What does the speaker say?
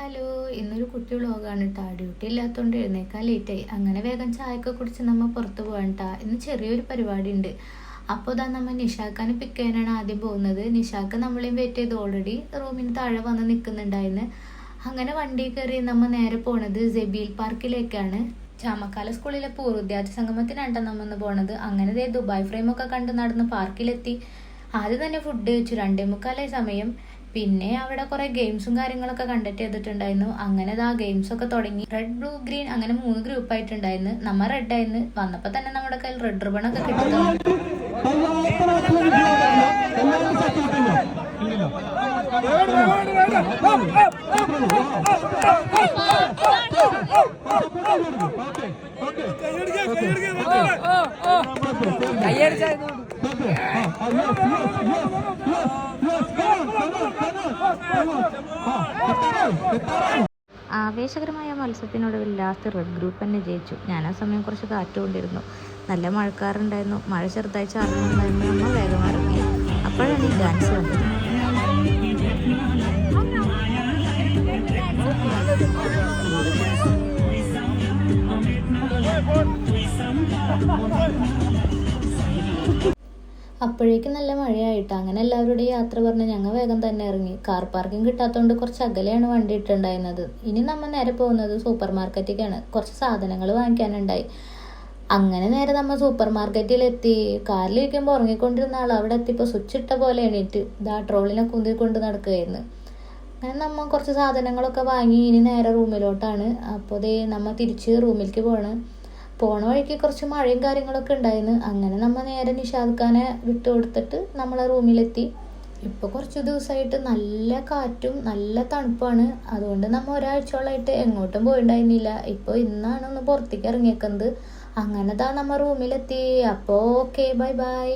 Hello, ഇന്നൊരു കുട്ടി വ്ളോഗാണ് കേട്ടോ. ഡ്യൂട്ടി ഇല്ലാത്തതുകൊണ്ട് എഴുന്നേക്കാൻ ലേറ്റായി. അങ്ങനെ വേഗം ചായയൊക്കെ കുടിച്ച് നമ്മൾ പുറത്ത് പോകാൻ കേട്ടോ. ഇന്ന് ചെറിയൊരു പരിപാടി ഉണ്ട്. അപ്പോൾ ഇതാ നമ്മൾ നിഷാക്കാനെ പിക്ക് ചെയ്യാനാണ് ആദ്യം പോകുന്നത്. നിഷാക്ക് നമ്മളെയും വെയിറ്റ് ചെയ്ത് ഓൾറെഡി റൂമിന് താഴെ വന്ന് നിൽക്കുന്നുണ്ടായിരുന്നു. അങ്ങനെ വണ്ടി കയറി നമ്മൾ നേരെ പോണത് ജബീൽ പാർക്കിലേക്കാണ്. ചാമക്കാല സ്കൂളിലെ പൂർവ്വ വിദ്യാർത്ഥി സംഗമത്തിനാണ് നമ്മൾ പോണത്. അങ്ങനെ ദുബായ് ഫ്രെയിമൊക്കെ കണ്ട് നടന്ന് പാർക്കിലെത്തി. ആദ്യം തന്നെ ഫുഡ് കഴിച്ചു. 2:45 സമയം. പിന്നെ അവിടെ കുറെ ഗെയിംസും കാര്യങ്ങളൊക്കെ കണ്ടക്ട് ചെയ്തിട്ടുണ്ടായിരുന്നു. അങ്ങനെ ആ ഗെയിംസ് ഒക്കെ തുടങ്ങി. റെഡ്, ബ്ലൂ, ഗ്രീൻ അങ്ങനെ 3 ഗ്രൂപ്പായിട്ടുണ്ടായിരുന്നു. നമ്മ റെഡ് ആയിരുന്നു. വന്നപ്പോ തന്നെ നമ്മുടെ കയ്യിൽ റെഡ് റിബൺ ഒക്കെ കിട്ടുന്നു. ആവേശകരമായ മത്സരത്തിനൊടുവിൽ ലാസ്റ്റ് റെഡ് ഗ്രൂപ്പ് തന്നെ ജയിച്ചു. ഞാൻ ആ സമയം കുറച്ച് കാറ്റുകൊണ്ടിരുന്നു. നല്ല മഴക്കാറുണ്ടായിരുന്നു. മഴ ചെറുതായി ചാറുന്നുണ്ടായിരുന്നു. നമ്മൾ വേഗം ഇറങ്ങി. അപ്പോഴാണ് ഈ ഡാൻസ് വന്നത്. അപ്പോഴേക്കും നല്ല മഴയായിട്ട് അങ്ങനെ എല്ലാവരുടെയും യാത്ര പറഞ്ഞ് ഞങ്ങൾ വേഗം തന്നെ ഇറങ്ങി. കാർ പാർക്കിംഗ് കിട്ടാത്തതുകൊണ്ട് കുറച്ച് അകലെയാണ് വണ്ടി ഇട്ടുണ്ടായിരുന്നത്. ഇനി നമ്മൾ നേരെ പോകുന്നത് സൂപ്പർ മാർക്കറ്റിലേക്കാണ്. കുറച്ച് സാധനങ്ങൾ വാങ്ങിക്കാനുണ്ടായി. അങ്ങനെ നേരെ നമ്മൾ സൂപ്പർ മാർക്കറ്റിലെത്തി. കാറിലിരിക്കുമ്പോൾ ഉറങ്ങിക്കൊണ്ടിരുന്ന ആൾ അവിടെ എത്തിയപ്പോൾ സ്വിച്ച് ഇട്ട പോലെ എണീറ്റ് ട്രോളിനെ കുന്തിക്കൊണ്ട് നടക്കുകയായിരുന്നു. അങ്ങനെ നമ്മൾ കുറച്ച് സാധനങ്ങളൊക്കെ വാങ്ങി ഇനി നേരെ റൂമിലോട്ടാണ്. അപ്പോൾ നമ്മൾ തിരിച്ച് റൂമിലേക്ക് പോണ വഴിക്ക് കുറച്ച് മഴയും കാര്യങ്ങളൊക്കെ ഉണ്ടായിരുന്നു. അങ്ങനെ നമ്മൾ നേരെ നിഷാദ് ഖാനെ വിട്ടു കൊടുത്തിട്ട് നമ്മളെ റൂമിലെത്തി. ഇപ്പോൾ കുറച്ച് ദിവസമായിട്ട് നല്ല കാറ്റും നല്ല തണുപ്പാണ്. അതുകൊണ്ട് നമ്മൾ ഒരാഴ്ചയോളമായിട്ട് എങ്ങോട്ടും പോയിണ്ടായിരുന്നില്ല. ഇപ്പോൾ ഇന്നാണ് ഒന്ന് പുറത്തേക്ക് ഇറങ്ങിയേക്കുന്നത്. അങ്ങനെ നമ്മൾ റൂമിലെത്തി. അപ്പോൾ ഓക്കെ, ബൈ ബൈ.